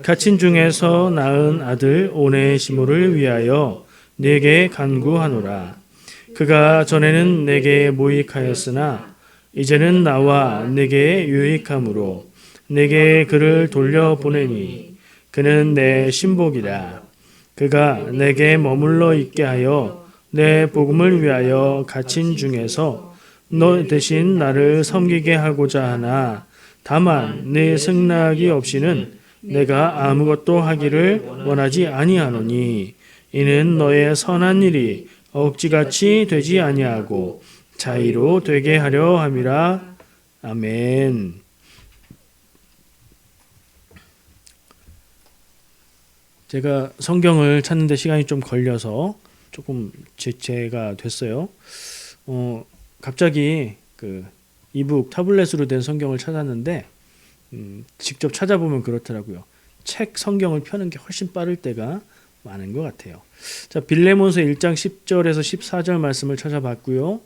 갇힌 중에서 낳은 아들 오네시모를 위하여 네게 간구하노라. 그가 전에는 내게 모익하였으나 이제는 나와 내게 유익함으로 내게 그를 돌려보내니 그는 내 신복이라. 그가 내게 머물러 있게 하여 내 복음을 위하여 갇힌 중에서 너 대신 나를 섬기게 하고자 하나 다만 네 승낙이 없이는 내가 아무것도 하기를 원하지 아니하노니 이는 너의 선한 일이 억지같이 되지 아니하고 자의로 되게 하려 함이라. 아멘. 제가 성경을 찾는데 시간이 좀 걸려서 조금 지체가 됐어요. 갑자기 그 이북 타블렛으로 된 성경을 찾았는데 직접 찾아보면 그렇더라고요. 책 성경을 펴는 게 훨씬 빠를 때가 많은 것 같아요. 자, 빌레몬서 1장 10절에서 14절 말씀을 찾아봤고요.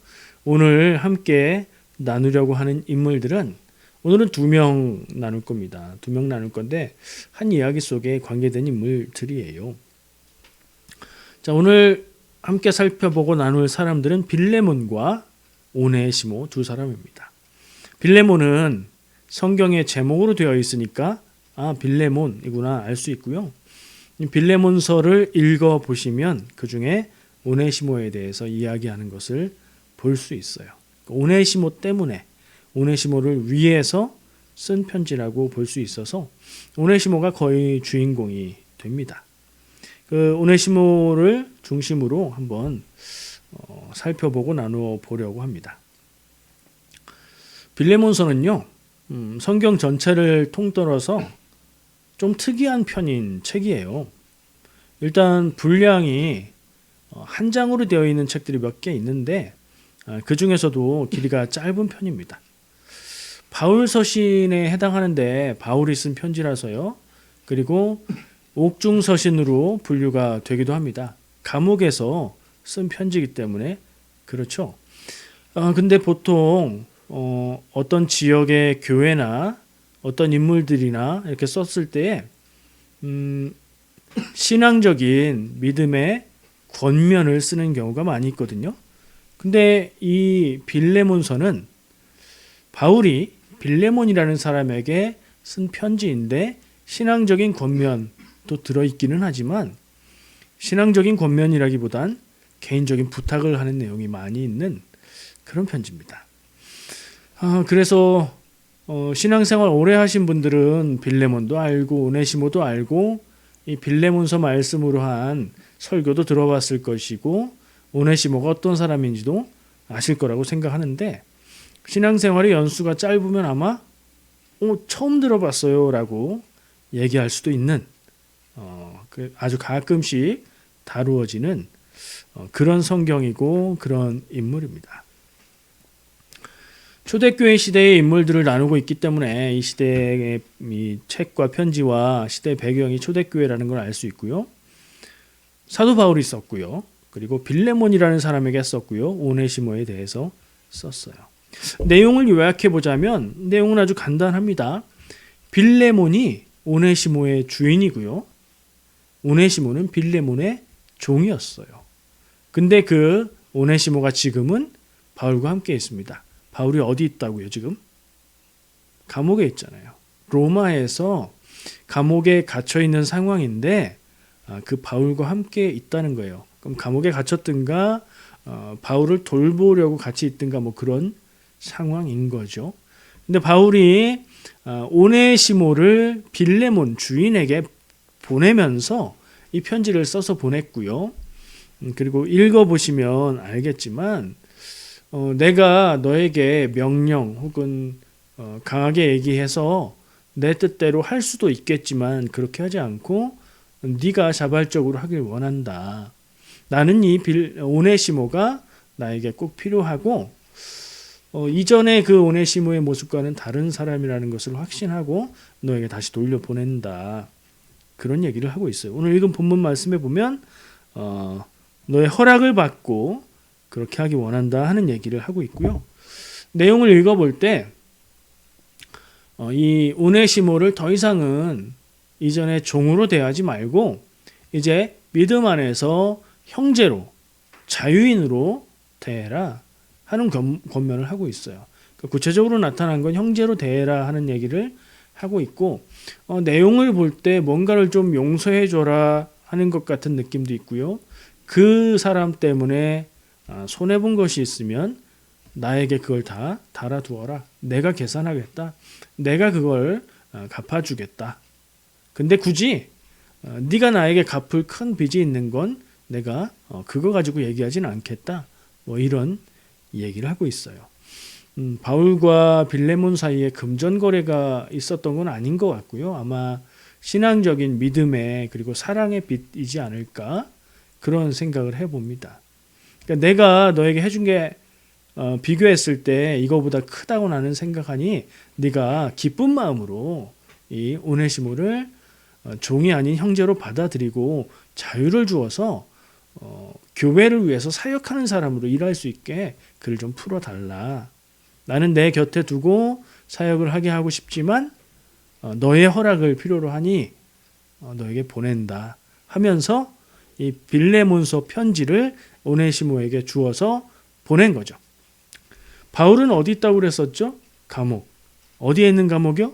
오늘 함께 나누려고 하는 인물들은 오늘은 2명 나눌 겁니다. 2명 나눌 건데 한 이야기 속에 관계된 인물들이에요. 자, 오늘 함께 살펴보고 나눌 사람들은 빌레몬과 오네시모 두 사람입니다. 빌레몬은 성경의 제목으로 되어 있으니까 빌레몬이구나 알 수 있고요. 빌레몬서를 읽어보시면 그 중에 오네시모에 대해서 이야기하는 것을 볼 수 있어요. 오네시모 때문에 오네시모를 위해서 쓴 편지라고 볼 수 있어서 오네시모가 거의 주인공이 됩니다. 그 오네시모를 중심으로 한번 살펴보고 나누어 보려고 합니다. 빌레몬서는요, 성경 전체를 통틀어서 좀 특이한 편인 책이에요. 일단 분량이 한 장으로 되어 있는 책들이 몇 개 있는데 그 중에서도 길이가 짧은 편입니다. 바울 서신에 해당하는데 바울이 쓴 편지라서요. 그리고 옥중 서신으로 분류가 되기도 합니다. 감옥에서 쓴 편지이기 때문에 그렇죠. 근데 보통 어떤 지역의 교회나 어떤 인물들이나 이렇게 썼을 때에 신앙적인 믿음의 권면을 쓰는 경우가 많이 있거든요. 근데 이 빌레몬서는 바울이 빌레몬이라는 사람에게 쓴 편지인데 신앙적인 권면도 들어있기는 하지만 신앙적인 권면이라기보단 개인적인 부탁을 하는 내용이 많이 있는 그런 편지입니다. 그래서 신앙생활 오래 하신 분들은 빌레몬도 알고 오네시모도 알고 이 빌레몬서 말씀으로 한 설교도 들어봤을 것이고 오네시모가 어떤 사람인지도 아실 거라고 생각하는데 신앙생활의 연수가 짧으면 아마 처음 들어봤어요 라고 얘기할 수도 있는 아주 가끔씩 다루어지는 그런 성경이고 그런 인물입니다. 초대교회 시대의 인물들을 나누고 있기 때문에 이 시대의 이 책과 편지와 시대 배경이 초대교회라는 걸 알 수 있고요. 사도 바울이 썼고요. 그리고 빌레몬이라는 사람에게 썼고요. 오네시모에 대해서 썼어요. 내용을 요약해 보자면 내용은 아주 간단합니다. 빌레몬이 오네시모의 주인이고요. 오네시모는 빌레몬의 종이었어요. 근데 그 오네시모가 지금은 바울과 함께 있습니다. 바울이 어디 있다고요, 지금? 감옥에 있잖아요. 로마에서 감옥에 갇혀 있는 상황인데 그 바울과 함께 있다는 거예요. 그럼 감옥에 갇혔든가 바울을 돌보려고 같이 있든가 뭐 그런 상황인 거죠. 근데 바울이 오네시모를 빌레몬 주인에게 보내면서 이 편지를 써서 보냈고요. 그리고 읽어보시면 알겠지만 내가 너에게 명령 혹은 강하게 얘기해서 내 뜻대로 할 수도 있겠지만 그렇게 하지 않고 네가 자발적으로 하길 원한다. 나는 이 오네시모가 나에게 꼭 필요하고 이전에 그 오네시모의 모습과는 다른 사람이라는 것을 확신하고 너에게 다시 돌려보낸다. 그런 얘기를 하고 있어요. 오늘 읽은 본문 말씀에 보면 너의 허락을 받고 그렇게 하기 원한다 하는 얘기를 하고 있고요. 내용을 읽어볼 때 이 오네시모를 더 이상은 이전에 종으로 대하지 말고 이제 믿음 안에서 형제로 자유인으로 대해라 하는 권면을 하고 있어요. 구체적으로 나타난 건 형제로 대해라 하는 얘기를 하고 있고 내용을 볼 때 뭔가를 좀 용서해줘라 하는 것 같은 느낌도 있고요. 그 사람 때문에 손해본 것이 있으면 나에게 그걸 다 달아두어라. 내가 계산하겠다. 내가 그걸 갚아주겠다. 근데 굳이 네가 나에게 갚을 큰 빚이 있는 건 내가 그거 가지고 얘기하진 않겠다. 뭐 이런 얘기를 하고 있어요. 바울과 빌레몬 사이에 금전거래가 있었던 건 아닌 것 같고요. 아마 신앙적인 믿음의 그리고 사랑의 빚이지 않을까 그런 생각을 해봅니다. 그러니까 내가 너에게 해준 게 비교했을 때 이거보다 크다고 나는 생각하니 네가 기쁜 마음으로 이 오네시모를 종이 아닌 형제로 받아들이고 자유를 주어서 교회를 위해서 사역하는 사람으로 일할 수 있게 그를 좀 풀어달라. 나는 내 곁에 두고 사역을 하게 하고 싶지만 너의 허락을 필요로 하니 너에게 보낸다 하면서 이 빌레몬서 편지를 오네시모에게 주어서 보낸 거죠. 바울은 어디 있다고 그랬었죠? 감옥. 어디에 있는 감옥이요?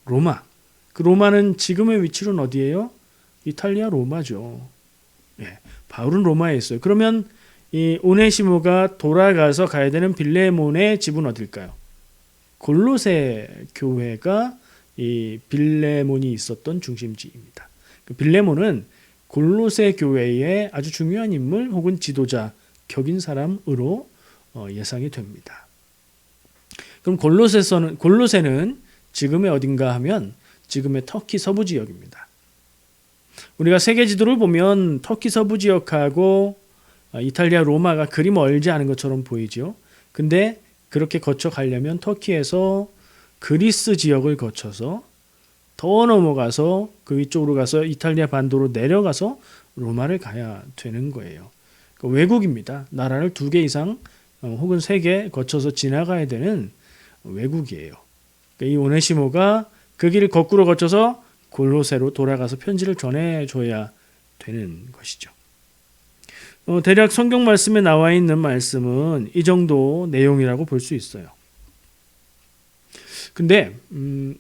로마. 그 로마는 지금의 위치로는 어디예요? 이탈리아 로마죠. 예, 바울은 로마에 있어요. 그러면 이 오네시모가 돌아가서 가야 되는 빌레몬의 집은 어딜까요? 골로새 교회가 이 빌레몬이 있었던 중심지입니다. 빌레몬은 골로새 교회의 아주 중요한 인물 혹은 지도자 격인 사람으로 예상이 됩니다. 그럼 골로새는 지금의 어딘가 하면 지금의 터키 서부 지역입니다. 우리가 세계 지도를 보면 터키 서부 지역하고 이탈리아 로마가 그리 멀지 않은 것처럼 보이죠. 근데 그렇게 거쳐 가려면 터키에서 그리스 지역을 거쳐서 더 넘어가서 그 위쪽으로 가서 이탈리아 반도로 내려가서 로마를 가야 되는 거예요. 외국입니다. 나라를 2개 이상 혹은 3개 거쳐서 지나가야 되는 외국이에요. 이 오네시모가 그 길을 거꾸로 거쳐서 골로새로 돌아가서 편지를 전해줘야 되는 것이죠. 대략 성경 말씀에 나와 있는 말씀은 이 정도 내용이라고 볼 수 있어요. 근데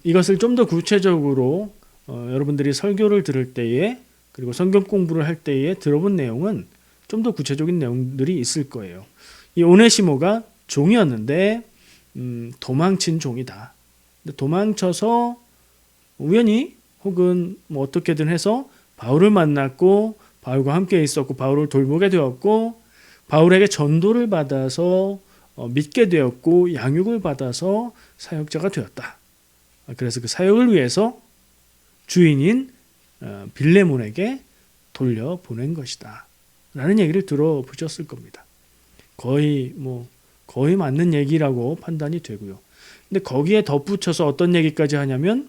이것을 좀 더 구체적으로 여러분들이 설교를 들을 때에 그리고 성경 공부를 할 때에 들어본 내용은 좀 더 구체적인 내용들이 있을 거예요. 이 오네시모가 종이었는데 도망친 종이다. 도망쳐서 우연히 혹은 뭐 어떻게든 해서 바울을 만났고 바울과 함께 있었고 바울을 돌보게 되었고 바울에게 전도를 받아서 믿게 되었고 양육을 받아서 사역자가 되었다. 그래서 그 사역을 위해서 주인인 빌레몬에게 돌려보낸 것이다. 라는 얘기를 들어보셨을 겁니다. 거의 맞는 얘기라고 판단이 되고요. 근데 거기에 덧붙여서 어떤 얘기까지 하냐면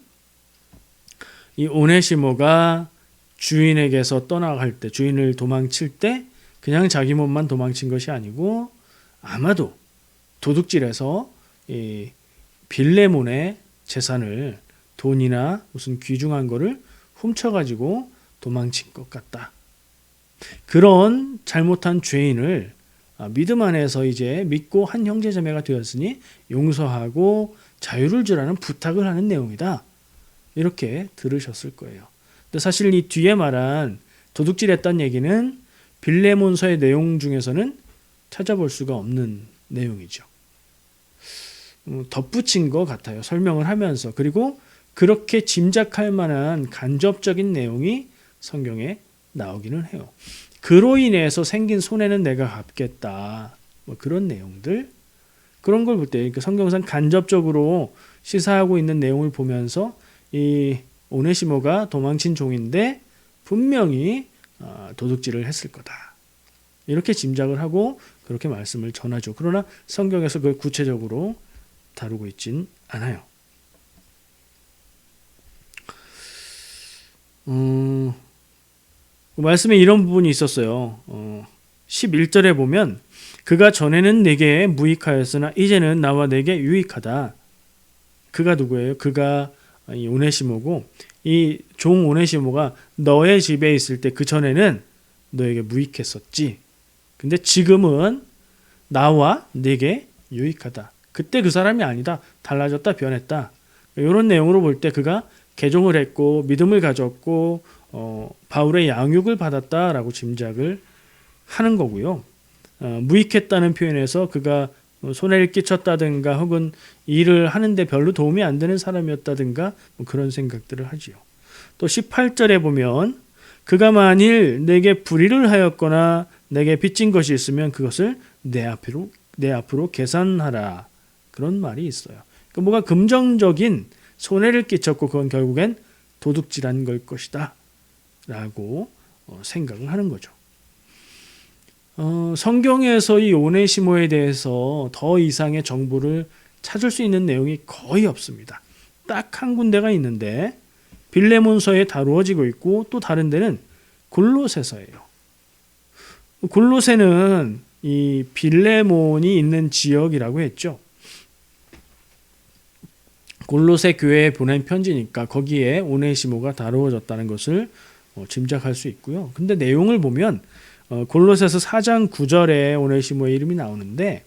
이 오네시모가 주인에게서 떠나갈 때, 주인을 도망칠 때 그냥 자기 몸만 도망친 것이 아니고 아마도 도둑질해서 이 빌레몬의 재산을 돈이나 무슨 귀중한 거를 훔쳐가지고 도망친 것 같다. 그런 잘못한 죄인을 믿음 안에서 이제 믿고 한 형제자매가 되었으니 용서하고 자유를 주라는 부탁을 하는 내용이다. 이렇게 들으셨을 거예요. 근데 사실 이 뒤에 말한 도둑질했다는 얘기는 빌레몬서의 내용 중에서는 찾아볼 수가 없는 내용이죠. 덧붙인 것 같아요. 설명을 하면서. 그리고 그렇게 짐작할 만한 간접적인 내용이 성경에 나오기는 해요. 그로 인해서 생긴 손해는 내가 갚겠다. 뭐 그런 내용들. 그런 걸 볼 때 성경상 간접적으로 시사하고 있는 내용을 보면서 이 오네시모가 도망친 종인데 분명히 도둑질을 했을 거다. 이렇게 짐작을 하고 그렇게 말씀을 전하죠. 그러나 성경에서 그걸 구체적으로 다루고 있진 않아요. 말씀에 이런 부분이 있었어요. 11절에 보면 그가 전에는 내게 무익하였으나 이제는 나와 내게 유익하다. 그가 누구예요? 그가 이 오네시모고, 이 종 오네시모가 너의 집에 있을 때 그 전에는 너에게 무익했었지. 근데 지금은 나와 네게 유익하다. 그때 그 사람이 아니다. 달라졌다, 변했다. 이런 내용으로 볼 때 그가 개종을 했고 믿음을 가졌고 바울의 양육을 받았다라고 짐작을 하는 거고요. 무익했다는 표현에서 그가 손해를 끼쳤다든가 혹은 일을 하는데 별로 도움이 안 되는 사람이었다든가 뭐 그런 생각들을 하지요. 또 18절에 보면 그가 만일 내게 불의를 하였거나 내게 빚진 것이 있으면 그것을 내 앞으로 계산하라. 그런 말이 있어요. 그러니까 뭐가 금정적인 손해를 끼쳤고 그건 결국엔 도둑질한 걸 것이다 라고 생각을 하는 거죠. 성경에서 이 오네시모에 대해서 더 이상의 정보를 찾을 수 있는 내용이 거의 없습니다. 딱 한 군데가 있는데 빌레몬서에 다루어지고 있고 또 다른 데는 골로새서예요. 골로새는 이 빌레몬이 있는 지역이라고 했죠. 골로새 교회에 보낸 편지니까 거기에 오네시모가 다루어졌다는 것을 짐작할 수 있고요. 근데 내용을 보면 골로새서 4장 9절에 오네시모의 이름이 나오는데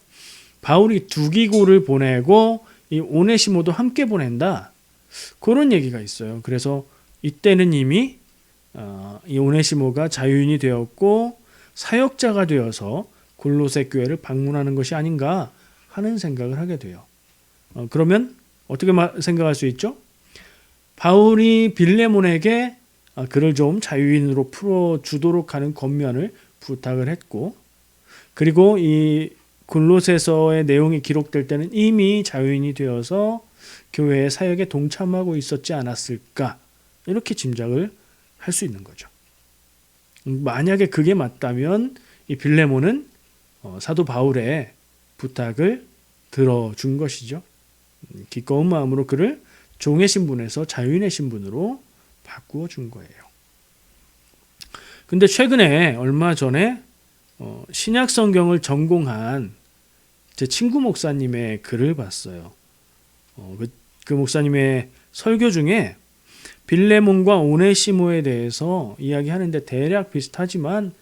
바울이 두기고를 보내고 이 오네시모도 함께 보낸다. 그런 얘기가 있어요. 그래서 이때는 이미 이 오네시모가 자유인이 되었고 사역자가 되어서 골로새 교회를 방문하는 것이 아닌가 하는 생각을 하게 돼요. 그러면 어떻게 생각할 수 있죠? 바울이 빌레몬에게 그를 좀 자유인으로 풀어주도록 하는 권면을 부탁을 했고 그리고 이 골로새서의 내용이 기록될 때는 이미 자유인이 되어서 교회의 사역에 동참하고 있었지 않았을까 이렇게 짐작을 할 수 있는 거죠. 만약에 그게 맞다면 이 빌레몬은 사도 바울의 부탁을 들어준 것이죠. 기꺼운 마음으로 그를 종의 신분에서 자유인의 신분으로 바꾸어 준 거예요. 근데 최근에 얼마 전에 신약 성경을 전공한 제 친구 목사님의 글을 봤어요. 그 목사님의 설교 중에 빌레몬과 오네시모에 대해서 이야기하는데 대략 비슷하지만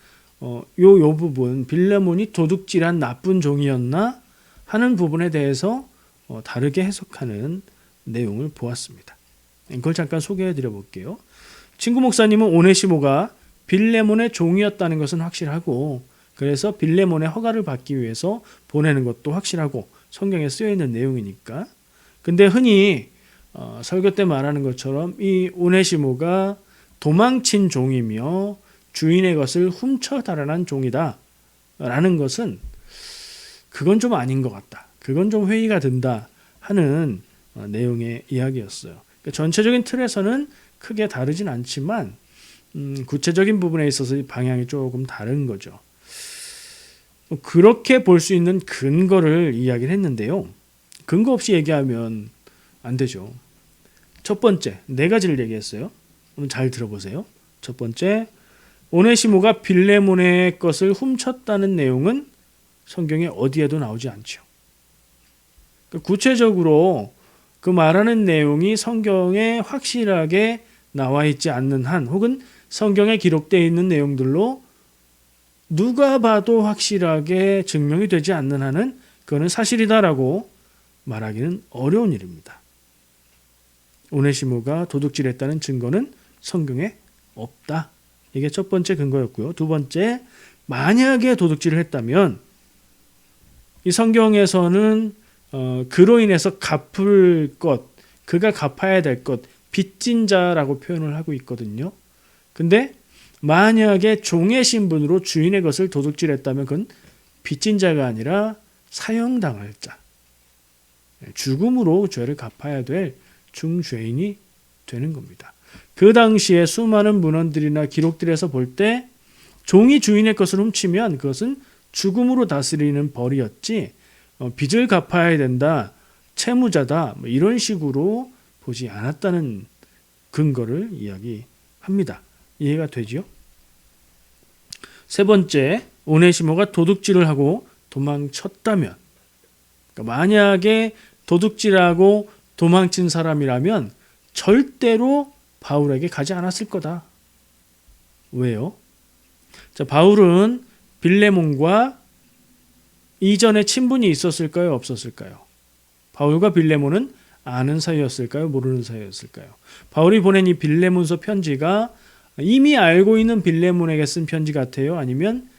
요 부분 빌레몬이 도둑질한 나쁜 종이었나 하는 부분에 대해서 다르게 해석하는 내용을 보았습니다. 이걸 잠깐 소개해 드려 볼게요. 친구 목사님은 오네시모가 빌레몬의 종이었다는 것은 확실하고 그래서 빌레몬의 허가를 받기 위해서 보내는 것도 확실하고 성경에 쓰여 있는 내용이니까. 근데 흔히 설교 때 말하는 것처럼 이 오네시모가 도망친 종이며 주인의 것을 훔쳐 달아난 종이다 라는 것은 그건 좀 아닌 것 같다. 그건 좀 회의가 든다 하는 내용의 이야기였어요. 그러니까 전체적인 틀에서는 크게 다르진 않지만 구체적인 부분에 있어서 방향이 조금 다른 거죠. 그렇게 볼 수 있는 근거를 이야기를 했는데요. 근거 없이 얘기하면 안 되죠. 첫 번째, 네 가지를 얘기했어요. 한번 잘 들어보세요. 첫 번째, 오네시모가 빌레몬의 것을 훔쳤다는 내용은 성경에 어디에도 나오지 않죠. 구체적으로 그 말하는 내용이 성경에 확실하게 나와 있지 않는 한 혹은 성경에 기록되어 있는 내용들로 누가 봐도 확실하게 증명이 되지 않는 한은 그거는 사실이다라고 말하기는 어려운 일입니다. 오네시모가 도둑질했다는 증거는 성경에 없다. 이게 첫 번째 근거였고요. 두 번째, 만약에 도둑질을 했다면 이 성경에서는 그로 인해서 갚을 것, 그가 갚아야 될 것, 빚진 자라고 표현을 하고 있거든요. 근데 만약에 종의 신분으로 주인의 것을 도둑질했다면 그건 빚진 자가 아니라 사형당할 자, 죽음으로 죄를 갚아야 될 중죄인이 되는 겁니다. 그 당시에 수많은 문헌들이나 기록들에서 볼 때 종이 주인의 것을 훔치면 그것은 죽음으로 다스리는 벌이었지 빚을 갚아야 된다, 채무자다 뭐 이런 식으로 보지 않았다는 근거를 이야기합니다. 이해가 되죠? 세 번째, 오네시모가 도둑질을 하고 도망쳤다면, 그러니까 만약에 도둑질하고 도망친 사람이라면 절대로 바울에게 가지 않았을 거다. 왜요? 자, 바울은 빌레몬과 이전에 친분이 있었을까요? 없었을까요? 바울과 빌레몬은 아는 사이였을까요? 모르는 사이였을까요? 바울이 보낸 이 빌레몬서 편지가 이미 알고 있는 빌레몬에게 쓴 편지 같아요? 아니면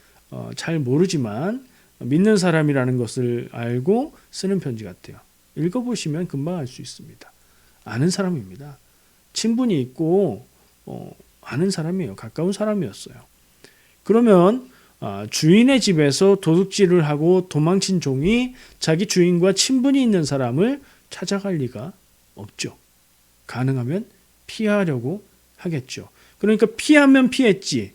잘 모르지만 믿는 사람이라는 것을 알고 쓰는 편지 같아요? 읽어보시면 금방 알 수 있습니다. 아는 사람입니다. 친분이 있고 아는 사람이에요. 가까운 사람이었어요. 그러면 주인의 집에서 도둑질을 하고 도망친 종이 자기 주인과 친분이 있는 사람을 찾아갈 리가 없죠. 가능하면 피하려고 하겠죠. 그러니까 피하면 피했지.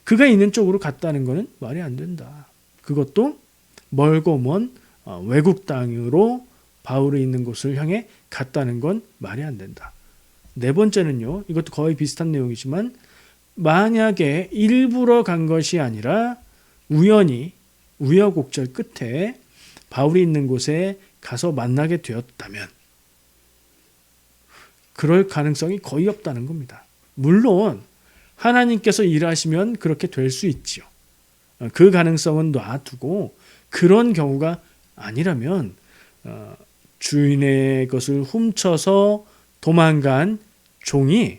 그가 있는 쪽으로 갔다는 것은 말이 안 된다. 그것도 멀고 먼 외국 땅으로 바울이 있는 곳을 향해 갔다는 건 말이 안 된다. 네 번째는요. 이것도 거의 비슷한 내용이지만 만약에 일부러 간 것이 아니라 우연히 우여곡절 끝에 바울이 있는 곳에 가서 만나게 되었다면 그럴 가능성이 거의 없다는 겁니다. 물론 하나님께서 일하시면 그렇게 될 수 있지요. 그 가능성은 놔두고 그런 경우가 아니라면 주인의 것을 훔쳐서 도망간 종이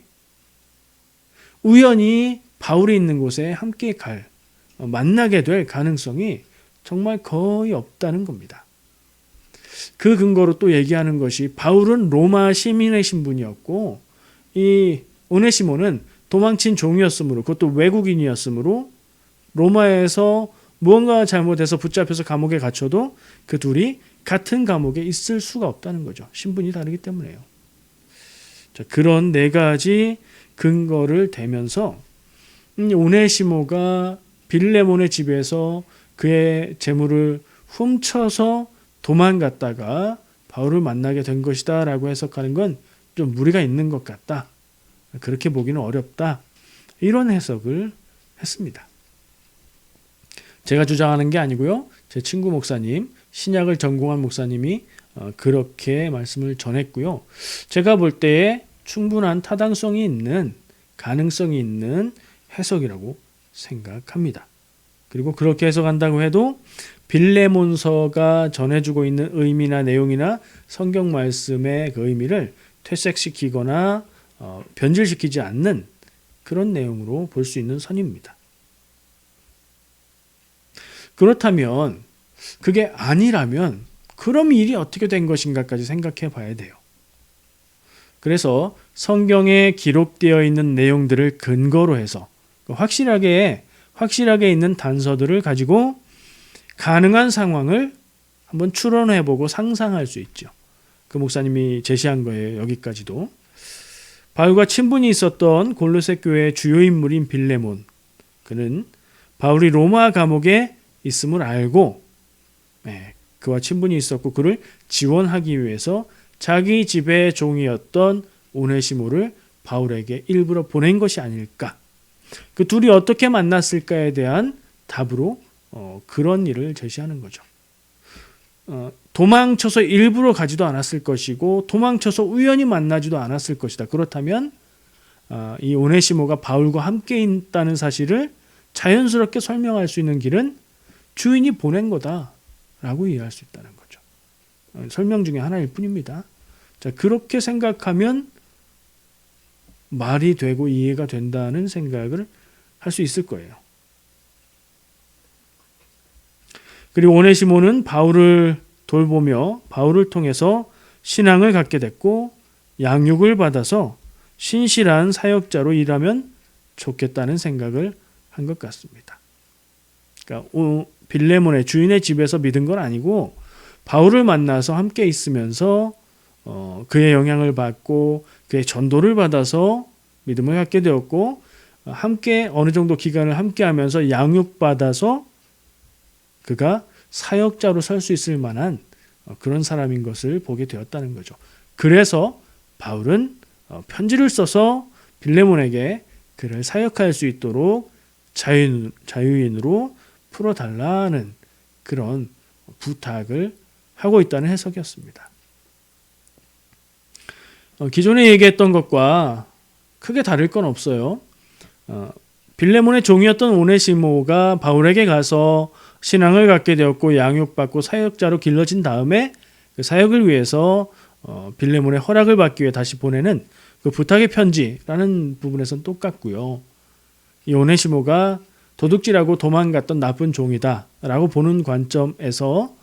우연히 바울이 있는 곳에 함께 만나게 될 가능성이 정말 거의 없다는 겁니다. 그 근거로 또 얘기하는 것이 바울은 로마 시민의 신분이었고 이 오네시모는 도망친 종이었으므로 그것도 외국인이었으므로 로마에서 무언가 잘못해서 붙잡혀서 감옥에 갇혀도 그 둘이 같은 감옥에 있을 수가 없다는 거죠. 신분이 다르기 때문에요. 자, 그런 네 가지 근거를 대면서 오네시모가 빌레몬의 집에서 그의 재물을 훔쳐서 도망갔다가 바울을 만나게 된 것이다 라고 해석하는 건 좀 무리가 있는 것 같다. 그렇게 보기는 어렵다. 이런 해석을 했습니다. 제가 주장하는 게 아니고요. 제 친구 목사님, 신약을 전공한 목사님이 그렇게 말씀을 전했고요. 제가 볼 때에 충분한 타당성이 있는, 가능성이 있는 해석이라고 생각합니다. 그리고 그렇게 해석한다고 해도 빌레몬서가 전해주고 있는 의미나 내용이나 성경 말씀의 그 의미를 퇴색시키거나 변질시키지 않는 그런 내용으로 볼 수 있는 선입니다. 그렇다면 그게 아니라면 그럼 일이 어떻게 된 것인가까지 생각해 봐야 돼요. 그래서 성경에 기록되어 있는 내용들을 근거로 해서 확실하게 있는 단서들을 가지고 가능한 상황을 한번 추론해보고 상상할 수 있죠. 그 목사님이 제시한 거예요. 여기까지도. 바울과 친분이 있었던 골로새 교회의 주요 인물인 빌레몬. 그는 바울이 로마 감옥에 있음을 알고 그와 친분이 있었고 그를 지원하기 위해서 자기 집의 종이었던 오네시모를 바울에게 일부러 보낸 것이 아닐까. 그 둘이 어떻게 만났을까에 대한 답으로 그런 일을 제시하는 거죠. 도망쳐서 일부러 가지도 않았을 것이고 도망쳐서 우연히 만나지도 않았을 것이다. 그렇다면 이 오네시모가 바울과 함께 있다는 사실을 자연스럽게 설명할 수 있는 길은 주인이 보낸 거다라고 이해할 수 있다는 거죠. 설명 중에 하나일 뿐입니다. 자, 그렇게 생각하면 말이 되고 이해가 된다는 생각을 할 수 있을 거예요. 그리고 오네시모는 바울을 돌보며 바울을 통해서 신앙을 갖게 됐고 양육을 받아서 신실한 사역자로 일하면 좋겠다는 생각을 한 것 같습니다. 그러니까 빌레몬의 주인의 집에서 믿은 건 아니고 바울을 만나서 함께 있으면서 그의 영향을 받고 그의 전도를 받아서 믿음을 갖게 되었고 함께 어느 정도 기간을 함께 하면서 양육받아서 그가 사역자로 설 수 있을 만한 그런 사람인 것을 보게 되었다는 거죠. 그래서 바울은 편지를 써서 빌레몬에게 그를 사역할 수 있도록 자유인으로 풀어달라는 그런 부탁을 하고 있다는 해석이었습니다. 기존에 얘기했던 것과 크게 다를 건 없어요. 빌레몬의 종이었던 오네시모가 바울에게 가서 신앙을 갖게 되었고 양육받고 사역자로 길러진 다음에 그 사역을 위해서 빌레몬의 허락을 받기 위해 다시 보내는 그 부탁의 편지라는 부분에선 똑같고요. 이 오네시모가 도둑질하고 도망갔던 나쁜 종이다라고 보는 관점에서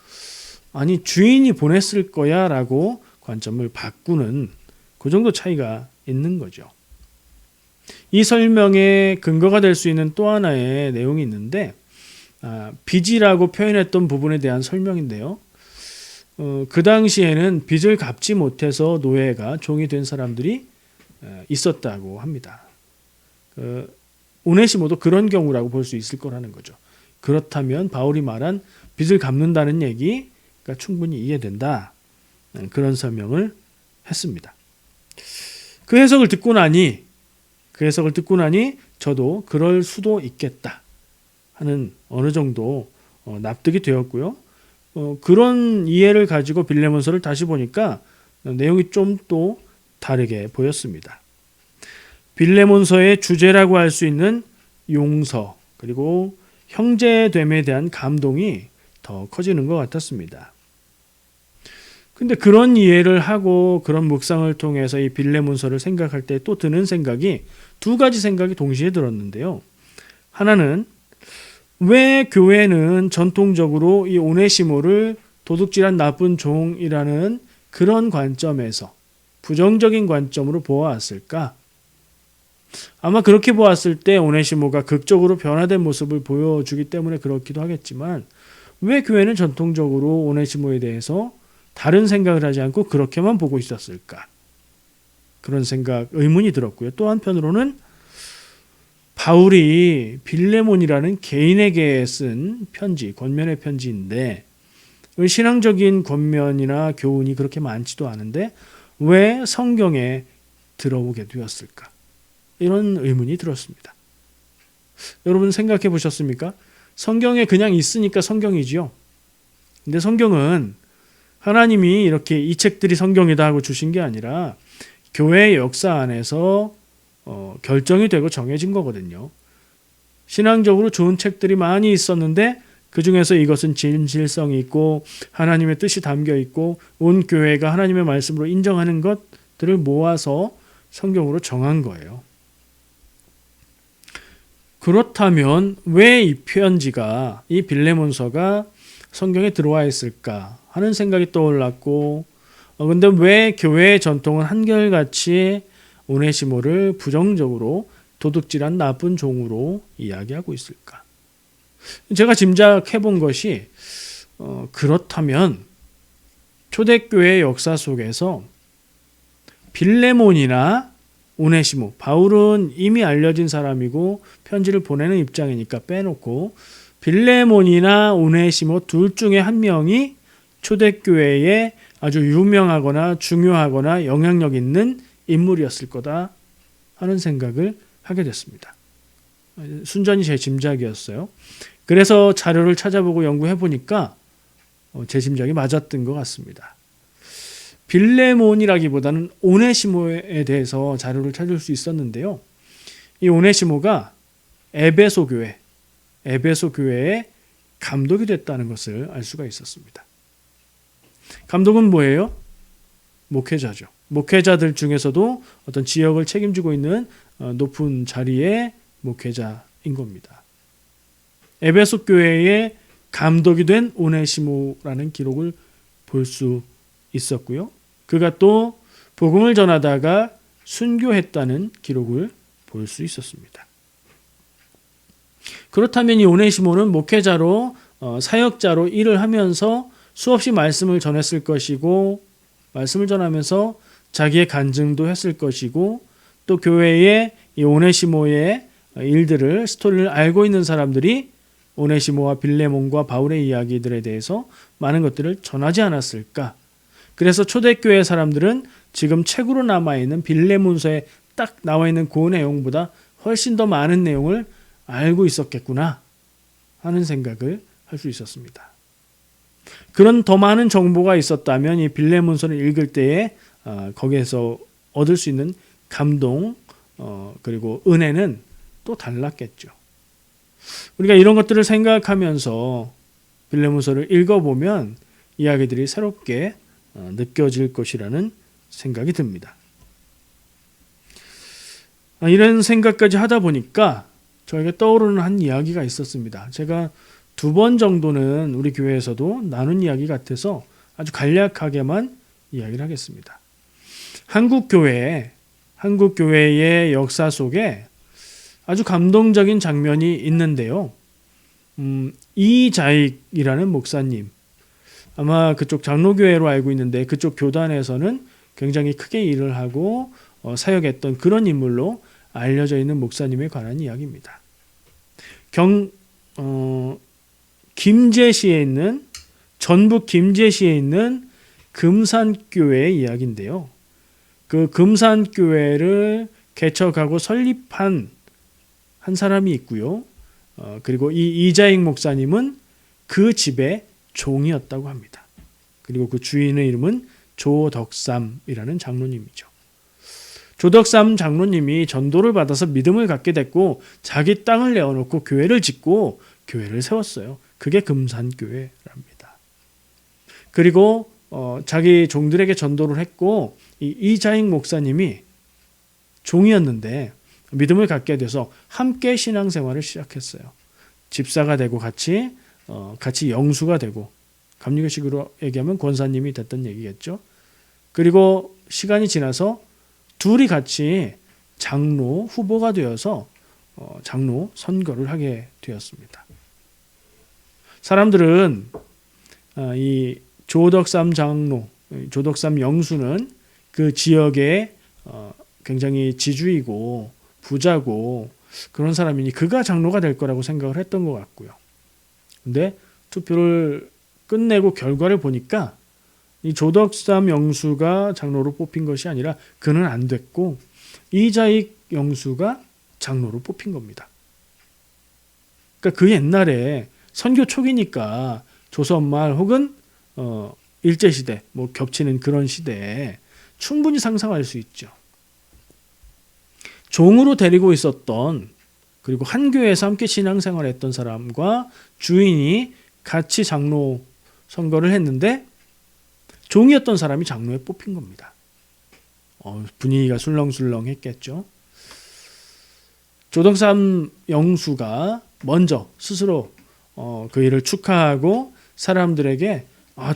아니 주인이 보냈을 거야라고 관점을 바꾸는 그 정도 차이가 있는 거죠. 이 설명의 근거가 될 수 있는 또 하나의 내용이 있는데 빚이라고 표현했던 부분에 대한 설명인데요. 그 당시에는 빚을 갚지 못해서 노예가 종이 된 사람들이 있었다고 합니다. 오네시모도 그런 경우라고 볼 수 있을 거라는 거죠. 그렇다면 바울이 말한 빚을 갚는다는 얘기가 충분히 이해된다. 그런 설명을 했습니다. 그 해석을 듣고 나니 저도 그럴 수도 있겠다 하는 어느 정도 납득이 되었고요. 그런 이해를 가지고 빌레몬서를 다시 보니까 내용이 좀 또 다르게 보였습니다. 빌레몬서의 주제라고 할 수 있는 용서 그리고 형제됨에 대한 감동이 더 커지는 것 같았습니다. 근데 그런 이해를 하고 그런 묵상을 통해서 이 빌레몬서를 생각할 때 또 드는 생각이 두 가지 생각이 동시에 들었는데요. 하나는 왜 교회는 전통적으로 이 오네시모를 도둑질한 나쁜 종이라는 그런 관점에서 부정적인 관점으로 보아왔을까? 아마 그렇게 보았을 때 오네시모가 극적으로 변화된 모습을 보여주기 때문에 그렇기도 하겠지만 왜 교회는 전통적으로 오네시모에 대해서 다른 생각을 하지 않고 그렇게만 보고 있었을까? 그런 생각, 의문이 들었고요. 또 한편으로는 바울이 빌레몬이라는 개인에게 쓴 편지, 권면의 편지인데 신앙적인 권면이나 교훈이 그렇게 많지도 않은데 왜 성경에 들어오게 되었을까? 이런 의문이 들었습니다. 여러분 생각해 보셨습니까? 성경에 그냥 있으니까 성경이지요. 근데 성경은 하나님이 이렇게 이 책들이 성경이다 하고 주신 게 아니라 교회의 역사 안에서 결정이 되고 정해진 거거든요. 신앙적으로 좋은 책들이 많이 있었는데 그 중에서 이것은 진실성이 있고 하나님의 뜻이 담겨 있고 온 교회가 하나님의 말씀으로 인정하는 것들을 모아서 성경으로 정한 거예요. 그렇다면 왜 이 편지가, 이 빌레몬서가 성경에 들어와 있을까 하는 생각이 떠올랐고 근데 왜 교회의 전통은 한결같이 오네시모를 부정적으로 도둑질한 나쁜 종으로 이야기하고 있을까? 제가 짐작해 본 것이 그렇다면 초대교회의 역사 속에서 빌레몬이나 오네시모, 바울은 이미 알려진 사람이고 편지를 보내는 입장이니까 빼놓고 빌레몬이나 오네시모 둘 중에 한 명이 초대교회에 아주 유명하거나 중요하거나 영향력 있는 인물이었을 거다 하는 생각을 하게 됐습니다. 순전히 제 짐작이었어요. 그래서 자료를 찾아보고 연구해 보니까 제 짐작이 맞았던 것 같습니다. 빌레몬이라기보다는 오네시모에 대해서 자료를 찾을 수 있었는데요. 이 오네시모가 에베소 교회의 감독이 됐다는 것을 알 수가 있었습니다. 감독은 뭐예요? 목회자죠. 목회자들 중에서도 어떤 지역을 책임지고 있는 높은 자리의 목회자인 겁니다. 에베소 교회의 감독이 된 오네시모라는 기록을 볼 수 있었고요. 그가 또 복음을 전하다가 순교했다는 기록을 볼 수 있었습니다. 그렇다면 이 오네시모는 목회자로 사역자로 일을 하면서 수없이 말씀을 전했을 것이고 말씀을 전하면서 자기의 간증도 했을 것이고 또 교회의 이 오네시모의 일들을 스토리를 알고 있는 사람들이 오네시모와 빌레몬과 바울의 이야기들에 대해서 많은 것들을 전하지 않았을까? 그래서 초대교회 사람들은 지금 책으로 남아있는 빌레몬서에 딱 나와 있는 그 내용보다 훨씬 더 많은 내용을 알고 있었겠구나 하는 생각을 할 수 있었습니다. 그런 더 많은 정보가 있었다면 이 빌레몬서를 읽을 때에 거기에서 얻을 수 있는 감동 그리고 은혜는 또 달랐겠죠. 우리가 이런 것들을 생각하면서 빌레몬서를 읽어보면 이야기들이 새롭게 느껴질 것이라는 생각이 듭니다. 이런 생각까지 하다 보니까 저에게 떠오르는 한 이야기가 있었습니다. 제가 2번 정도는 우리 교회에서도 나눈 이야기 같아서 아주 간략하게만 이야기를 하겠습니다. 한국교회의 역사 속에 아주 감동적인 장면이 있는데요. 이자익이라는 목사님, 아마 그쪽 장로교회로 알고 있는데 그쪽 교단에서는 굉장히 크게 일을 하고 사역했던 그런 인물로 알려져 있는 목사님에 관한 이야기입니다. 김제시에 있는 전북 김제시에 있는 금산교회의 이야기인데요. 그 금산교회를 개척하고 설립한 한 사람이 있고요. 그리고 이 이자익 목사님은 그 집의 종이었다고 합니다. 그리고 그 주인의 이름은 조덕삼이라는 장로님이죠. 조덕삼 장로님이 전도를 받아서 믿음을 갖게 됐고 자기 땅을 내어놓고 교회를 짓고 교회를 세웠어요. 그게 금산교회랍니다. 그리고 자기 종들에게 전도를 했고 이 이자익 목사님이 종이었는데 믿음을 갖게 돼서 함께 신앙생활을 시작했어요. 집사가 되고 같이 영수가 되고 감리교식으로 얘기하면 권사님이 됐던 얘기겠죠. 그리고 시간이 지나서 둘이 같이 장로 후보가 되어서 장로 선거를 하게 되었습니다. 사람들은 이 조덕삼 장로, 조덕삼 영수는 그 지역에 굉장히 지주이고 부자고 그런 사람이니 그가 장로가 될 거라고 생각을 했던 것 같고요. 근데 투표를 끝내고 결과를 보니까 이 조덕삼 영수가 장로로 뽑힌 것이 아니라 그는 안 됐고 이자익 영수가 장로로 뽑힌 겁니다. 그러니까 그 옛날에 선교 초기니까 조선말 혹은 일제시대 뭐 겹치는 그런 시대에 충분히 상상할 수 있죠. 종으로 데리고 있었던 그리고 한 교회에서 함께 신앙생활했던 사람과 주인이 같이 장로 선거를 했는데 종이었던 사람이 장로에 뽑힌 겁니다. 분위기가 술렁술렁했겠죠. 조덕삼 영수가 먼저 스스로 그 일을 축하하고 사람들에게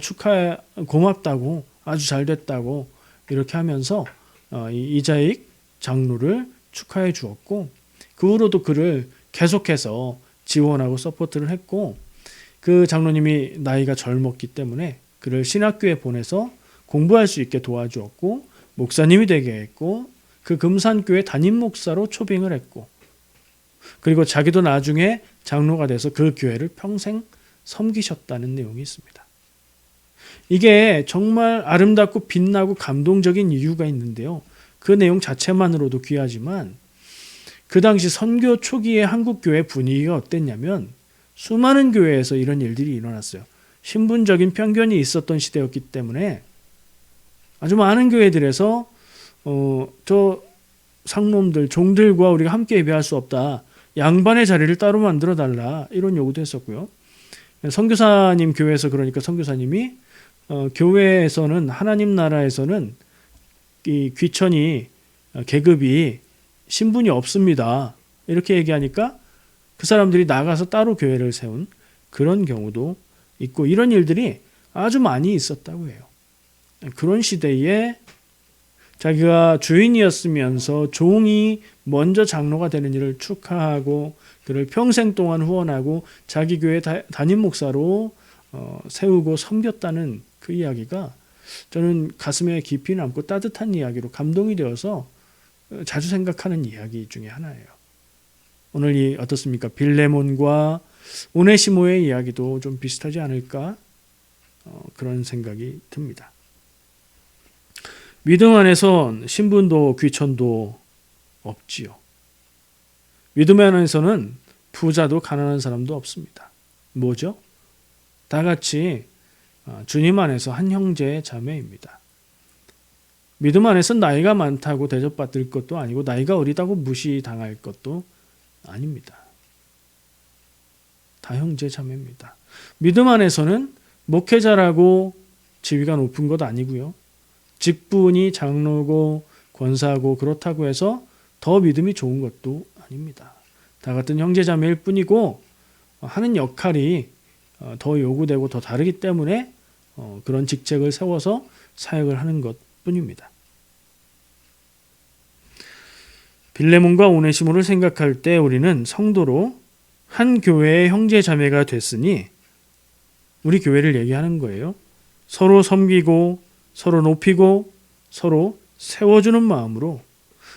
축하해 고맙다고 아주 잘 됐다고 이렇게 하면서 이 이자익 장로를 축하해 주었고 그 후로도 그를 계속해서 지원하고 서포트를 했고 그 장로님이 나이가 젊었기 때문에 그를 신학교에 보내서 공부할 수 있게 도와주었고 목사님이 되게 했고 그 금산교회 담임 목사로 초빙을 했고 그리고 자기도 나중에 장로가 돼서 그 교회를 평생 섬기셨다는 내용이 있습니다. 이게 정말 아름답고 빛나고 감동적인 이유가 있는데요. 그 내용 자체만으로도 귀하지만 그 당시 선교 초기의 한국교회 분위기가 어땠냐면 수많은 교회에서 이런 일들이 일어났어요. 신분적인 편견이 있었던 시대였기 때문에 아주 많은 교회들에서 저 상놈들, 종들과 우리가 함께 예배할 수 없다. 양반의 자리를 따로 만들어달라. 이런 요구도 했었고요. 선교사님 교회에서 그러니까 선교사님이 교회에서는 하나님 나라에서는 이 귀천이 계급이 신분이 없습니다. 이렇게 얘기하니까 그 사람들이 나가서 따로 교회를 세운 그런 경우도 있고 이런 일들이 아주 많이 있었다고 해요. 그런 시대에 자기가 주인이었으면서 종이 먼저 장로가 되는 일을 축하하고 그를 평생 동안 후원하고 자기 교회 담임 목사로 세우고 섬겼다는 그 이야기가 저는 가슴에 깊이 남고 따뜻한 이야기로 감동이 되어서 자주 생각하는 이야기 중에 하나예요. 오늘 어떻습니까? 빌레몬과 오네시모의 이야기도 좀 비슷하지 않을까? 그런 생각이 듭니다. 믿음 안에선 신분도 귀천도 없지요. 믿음 안에서는 부자도 가난한 사람도 없습니다. 뭐죠? 다 같이 주님 안에서 한 형제 자매입니다. 믿음 안에서 나이가 많다고 대접받을 것도 아니고 나이가 어리다고 무시당할 것도 아닙니다. 다 형제 자매입니다. 믿음 안에서는 목회자라고 지위가 높은 것 아니고요. 직분이 장로고 권사고 그렇다고 해서 더 믿음이 좋은 것도 아닙니다. 다 같은 형제 자매일 뿐이고 하는 역할이 더 요구되고 더 다르기 때문에 그런 직책을 세워서 사역을 하는 것뿐입니다. 빌레몬과 오네시모를 생각할 때 우리는 성도로 한 교회의 형제 자매가 됐으니 우리 교회를 얘기하는 거예요. 서로 섬기고 서로 높이고 서로 세워주는 마음으로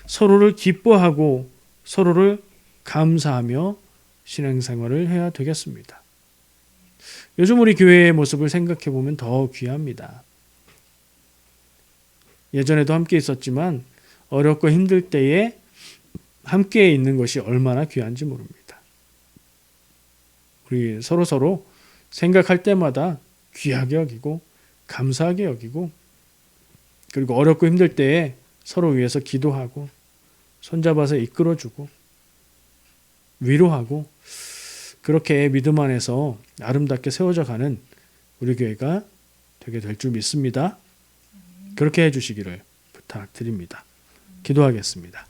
서로를 기뻐하고 서로를 감사하며 신앙생활을 해야 되겠습니다. 요즘 우리 교회의 모습을 생각해 보면 더 귀합니다. 예전에도 함께 있었지만 어렵고 힘들 때에 함께 있는 것이 얼마나 귀한지 모릅니다. 우리 서로 생각할 때마다 귀하게 여기고 감사하게 여기고 그리고 어렵고 힘들 때에 서로 위해서 기도하고 손잡아서 이끌어주고 위로하고 그렇게 믿음 안에서 아름답게 세워져 가는 우리 교회가 되게 될 줄 믿습니다. 그렇게 해주시기를 부탁드립니다. 기도하겠습니다.